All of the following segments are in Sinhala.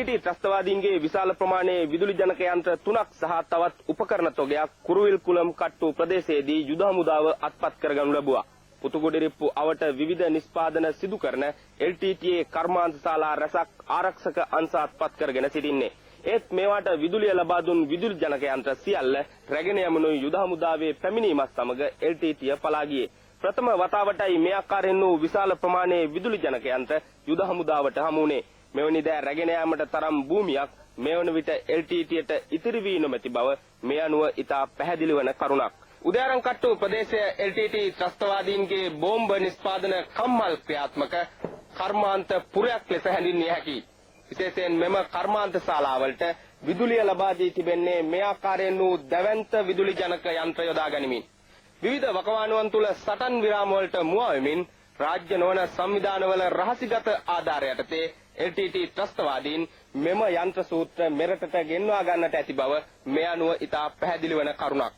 LTT ත්‍රස්තවාදීන්ගේ විශාල ප්‍රමාණයේ විදුලි ජනක යන්ත්‍ර 3ක් සහ තවත් උපකරණ තොගයක් කුරුවිල් කුලම් කට්ටු ප්‍රදේශයේදී යුද හමුදාව අත්පත් කරගනු ලැබුවා. පුතුගොඩිරිප්පු අවට විවිධ නිෂ්පාදන සිදු කරන LTTයේ කර්මාන්ත ශාලා රැසක් ආරක්ෂක අංශ අත්පත් කරගෙන සිටින්නේ. ඒත් මේවට විදුලිය ලබා දුන් විදුලි ජනක යන්ත්‍ර සියල්ල රැගෙන යමුණු යුද හමුදාවේ පැමිණීමත් සමග LTTය පලා ගියේ. ප්‍රථම වතාවටයි මේ ආකාරයෙන් වූ විශාල ප්‍රමාණයේ විදුලි ජනක යන්ත්‍ර යුද හමුදාවට හමු වුණේ. මෙවැනි දෑ රැගෙන යාමට තරම් භූමියක් මේ වන විට LTTයට ඉතිරි වී නොමැති බව මේ අනුව ඉතා පැහැදිලි වන කරුණක්. උදෑරන්කට්ටු ප්‍රදේශය LTT ත්‍රස්තවාදීන්ගේ බෝම්බ නිෂ්පාදන කම්මල් ක්‍රියාත්මක කර්මාන්ත පුරයක් ලෙස හැඳින්විය හැකියි. විශේෂයෙන් මෙම කර්මාන්ත ශාලාවලට විදුලිය ලබා දී තිබෙන්නේ මේ ආකාරයෙන් වූ දැවැන්ත විදුලි ජනක යන්ත්‍ර යොදා ගනිමින්. විවිධ වකවානුවන් තුල සටන් විරාම වලට මුවා වෙමින් රාජ්‍ය නොවන සංවිධානවල රහසිගත ආධාර යටතේ LTT ත්‍රස්තවාදීන් මෙම යන්ත්‍ර සූත්‍ර මෙරටට ගෙන්වා ගන්නට ඇති බව මේ අනුව ඉතා පැහැදිලි වන කරුණක්.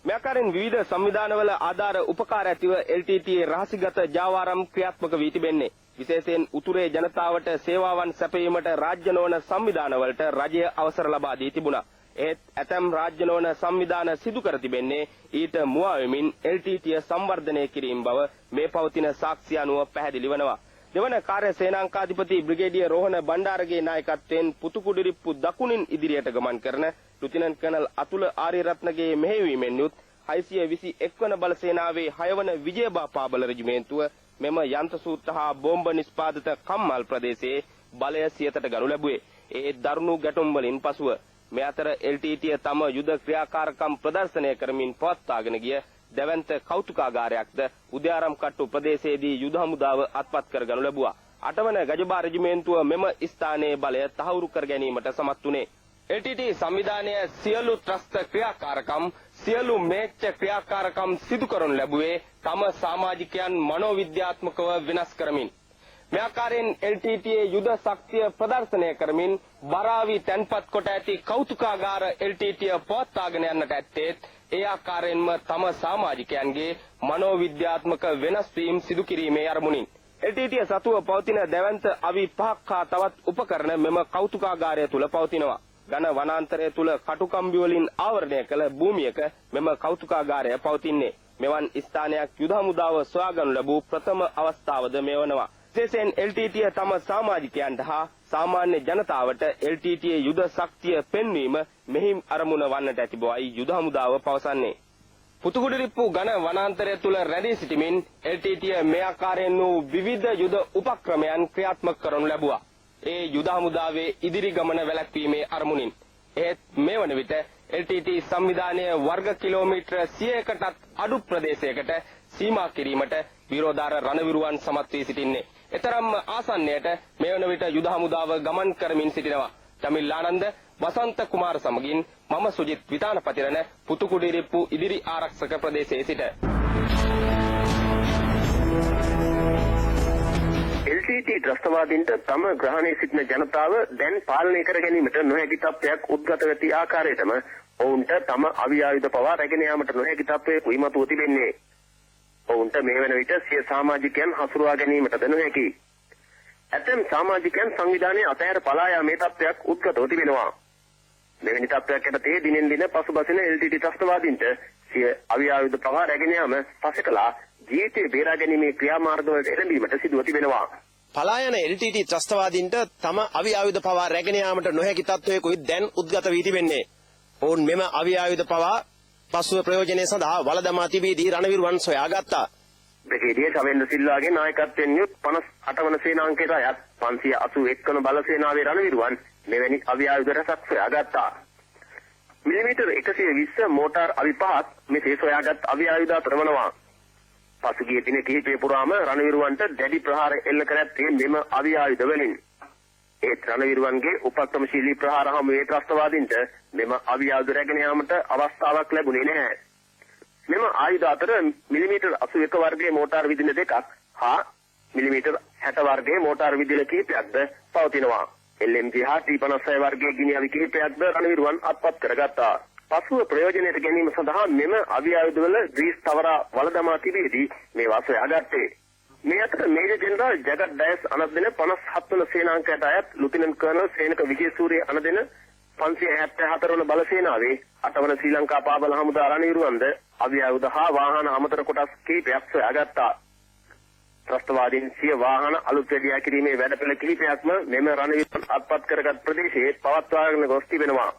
මේ ආකාරයෙන් විවිධ සංවිධානවල ආධාර උපකාර ඇතිව LTTයේ රහසිගත ජාවාරම් ක්‍රියාත්මක වී තිබෙන්නේ. විශේෂයෙන් උතුරේ ජනතාවට සේවාවන් සැපයීමට රාජ්‍ය නොවන සංවිධානවලට රජය අවසර ලබා දී තිබුණා. ඒත් ඇතැම් රාජ්‍ය නොවන සංවිධාන සිදු කර තිබෙන්නේ ඊට මුවා වෙමින් LTTය සංවර්ධනය කිරීම බව මේ පවතින සාක්ෂි අනුව පැහැදිලි වෙනවා. දෙවන කාර්ය සේනාංකාධිපති බ්‍රිගේඩියර් රෝහණ බණ්ඩාරගේ නායකත්වයෙන් පුතුකුඩිරිප්පු දකුණින් ඉදිරියට ගමන් කරන ලුතිනන්ට් කර්නල් අතුල ආරියරත්නගේ මෙහෙයවීමෙන් යුත් 621 වන බල සේනාවේ 6 වන විජයබා පාබල රෙජිමේන්තුව මෙම යන්ත්‍ර සූත්‍ර හා බෝම්බ නිෂ්පාදිත කම්මල් ප්‍රදේශයේ බලය සියතට ගනු ලැබුවේ. ඒ දරුණු ගැටුම් වලින් පසුව මේ අතර LTTය තම යුද ක්‍රියාකාරකම් ප්‍රදර්ශනය කරමින් පවත්වාගෙන ගිය දැවැන්ත කෞතුකාගාරයක්ද උදයාරම්කට්ටු ප්‍රදේශයේදී යුද හමුදාව අත්පත් කරගනු ලැබුවා. 8 වන ගජබා රෙජිමේන්තුව මෙම ස්ථානයේ බලය තහවුරු කර ගැනීමට සමත් වුණේ. LTT සංවිධානයේ සියලු ත්‍රස්ත ක්‍රියාකාරකම් සියලු මේච්ච ක්‍රියාකාරකම් සිදු කරනු ලැබුවේ තම සමාජිකයන් මනෝවිද්‍යාත්මකව වෙනස් කරමින්. මේ ආකාරයෙන් LTTයේ යුද ශක්තිය ප්‍රදර්ශනය කරමින් බරාවි තැන්පත් කොට ඇති කෞතුකාගාර LTTය පවත්වාගෙන යන්නට ඇත්තේ ඒ ආකාරයෙන්ම තම සමාජිකයන්ගේ මනෝවිද්‍යාත්මක වෙනස් වීම සිදු කිරීමේ අරමුණින්. LTTය සතුව පවතින දැවැන්ත අවි 5ක් හා තවත් උපකරණ මෙම කෞතුකාගාරය තුල පවතිනවා. ඝන වනාන්තරය තුල කටුකම්බි වලින් ආවරණය කළ භූමියක මෙම කෞතුකාගාරය පවතින්නේ. මෙවන් ස්ථානයක් යුද හමුදාව සොයාගනු ලැබූ ප්‍රථම අවස්ථාවද මේ වනවා. විශේෂයෙන් LTTය තම සමාජිකයන්ට හා සාමාන්‍ය ජනතාවට LTTයේ යුද ශක්තිය පෙන්වීම මෙහිම අරමුණ වන්නට ඇති බවයි යුද හමුදාව පවසන්නේ. පුතුකුඩිරිප්පු ඝන වනාන්තරය තුල රැඳී සිටිමින් LTTය මේ ආකාරයෙන් වූ විවිධ යුද උපක්‍රමයන් ක්‍රියාත්මක කරනු ලැබුවා. ඒ යුද හමුදාවේ ඉදිරි ගමන වැළැක්වීමේ අරමුණින්. ඒත් මේ වන විට LTT සංවිධානය වර්ග කිලෝමීටර 100කටත් අඩු ප්‍රදේශයකට සීමා කිරීමට විරෝධාර රණවිරුවන් සමත් වී සිටින්නේ. එතරම් ආසන්නයට මේ වන විට යුද හමුදාව ගමන් කරමින් සිටිනවා. ජමිල් ආනන්ද වසන්ත කුමාර සමගින් මම සුජිත් විතානපතිරණ පුතුකුඩිරිප්පු ඉදිරි ආරක්ෂක ප්‍රදේශයේ සිට. LTT ත්‍රස්තවාදීන්ට තම ග්‍රහණයේ සිටින ජනතාව දැන් පාලනය කර ගැනීමට නොහැකි තත්ත්වයක් උද්ගත වෙති ආකාරයටම ඔවුන්ට තම අවි ආයුධ පවා රැගෙන යාමට නොහැකි තත්ත්වයක විමතුව තිබෙන්නේ. ඔවුන්ට මේ වන විට සිය සමාජිකයන් හසුරුවා ගැනීමට නොහැකි. ඇතැම් සමාජිකයන් සංවිධානයේ අතහැර පලා යාමේ තත්ත්වයක් උද්ගතව තිබෙනවා. මෙවැනි තත්ත්වයක් යටතේ දිනෙන් දින පසුබසින LTT ත්‍රස්තවාදීන්ට සිය අවි ආයුධ පවා රැගෙන යාම පසෙකලා ජීවිතේ බේරා ගැනීමේ ක්‍රියාමාර්ගවලට එළඹීමට සිදුව තිබෙනවා. පලා යන LTT ත්‍රස්තවාදීන්ට තම අවි ආයුධ පවා රැගෙන යාමට නොහැකි තත්ත්වයකුයි දැන් උද්ගත වී තිබෙන්නේ. ඔවුන් මෙම අවි ආයුධ පවා පසුව ප්‍රයෝජනය සඳහා වළදමා තිබීදී රණවිරුවන් සොයාගත්තා. බ්‍රිගේඩියර් ශවෙන්ද්‍ර සිල්වාගේ නායකත්වයෙන් යුත් 58 වන සේනාංකයට අයත් 581 වන බල සේනාවේ රණවිරුවන් මෙවැනි අවි ආයුධ රැසක් සොයාගත්තා. මිලිමීටර් 120 මෝටාර් අවි 5ක් මෙසේ සොයාගත් අවි ආයුධ අතර වනවා. පසුගිය දින කිහිපය පුරාම රණවිරුවන්ට දැඩි ප්‍රහාර එල්ල කර ඇත්තේ මෙම අවි ආයුධ වලින්. ඒ රණවිරුවන්ගේ උපක්‍රමශීලී ප්‍රහාර හමු වේ ත්‍රස්තවාදීන්ට මෙම අවි ආයුධ රැගෙන යාමට අවස්ථාවක් ලැබුණේ නැහැ. මෙම ආයුධ අතර මිලිමීටර් 81 වර්ගයේ මෝටාර් විදින දෙකක් හා මිලිමීටර් 60 වර්ගයේ මෝටාර් විදින කීපයක්ද පවතිනවා. LMG හා T56 වර්ගයේ ගිනි අවි කීපයක්ද රණවිරුවන් අත්පත් කරගත්තා. පසුව ප්‍රයෝජනයට ගැනීම සඳහා මෙම අවි ආයුධවල ග්‍රීස් තවරා වළදමා තිබෙදී මේවා සොයාගත්තේ. මේ අතර මේජර් ජෙනරාල් ජගත් ඩයස් අනදෙන 57 වන සේනාංකයට අයත් ලුතිනන්ට් කර්නල් සේනක විජේසූරිය අනදෙන 574 වන බල සේනාවේ 8 වන ශ්‍රී ලංකා පාබල හමුදා රණවිරුවන්ද අවි ආයුධ හා වාහන අමතර කොටස් කිහිපයක් සොයාගත්තා. ත්‍රස්තවාදීන් සිය වාහන අලුත් වැඩියා කිරීමේ වැඩපිළිවෙල කිහිපයක්ම මෙම රණවිරුවන් අත්පත් කරගත් ප්‍රදේශයේ පවත්වාගෙන ගොස් තිබෙනවා.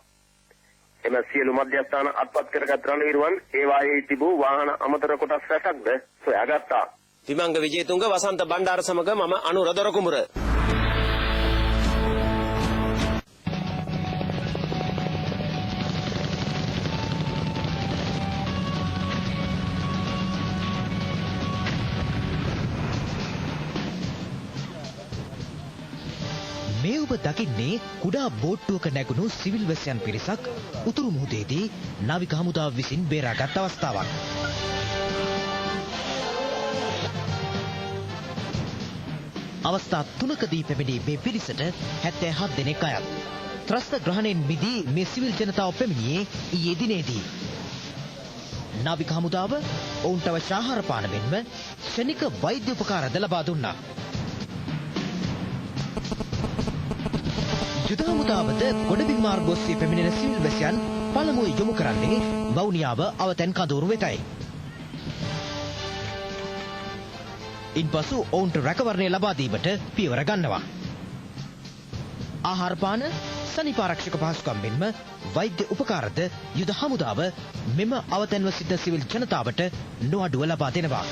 එම සියලු මධ්‍යස්ථාන අත්පත් කරගත් රණවිරුවන් ඒ වායේ තිබූ වාහන අමතර කොටස් රැසක්ද සොයාගත්තා. විමංග විජේතුංග වසන්ත බණ්ඩාර සමග මම අනුරාධර කුමර. මේ ඔබ දකින්නේ කුඩා බෝට්ටුවක නැගුණු සිවිල් වැසියන් පිරිසක් උතුරු මුහුදේදී නාවික හමුදාව විසින් බේරාගත් අවස්ථාවක්. අවස්ථා 3කදී පැමිණි මේ පිරිසට 77 දෙනෙක් අයත්. ත්‍රස්ත ග්‍රහණයෙන් මිදී මේ සිවිල් ජනතාව පැමිණියේ ඊයේ දිනේදී. නාවික හමුදාව ඔවුන්ට අවශ්‍ය ආහාර පාන මෙන්ම ක්ෂණික වෛද්‍ය උපකාරද ලබා දුන්නා. යුද හමුදාවද ගොඩබිම් මාර්ග ඔස්සේ පැමිණෙන සිවිල් වැසියන් පළමුව යොමු කරන්නේ වවුනියාව අවතැන් කඳවුරු වෙතයි. ඉන්පසු ඔවුන්ට රැකවරණය ලබා දීමට පියවර ගන්නවා. ආහාර පාන, සනීපාරක්ෂක පහසුකම් මෙන්ම වෛද්‍ය උපකාරද යුද හමුදාව මෙම අවතැන්ව සිටින සිවිල් ජනතාවට නොඅඩුව ලබා දෙනවා.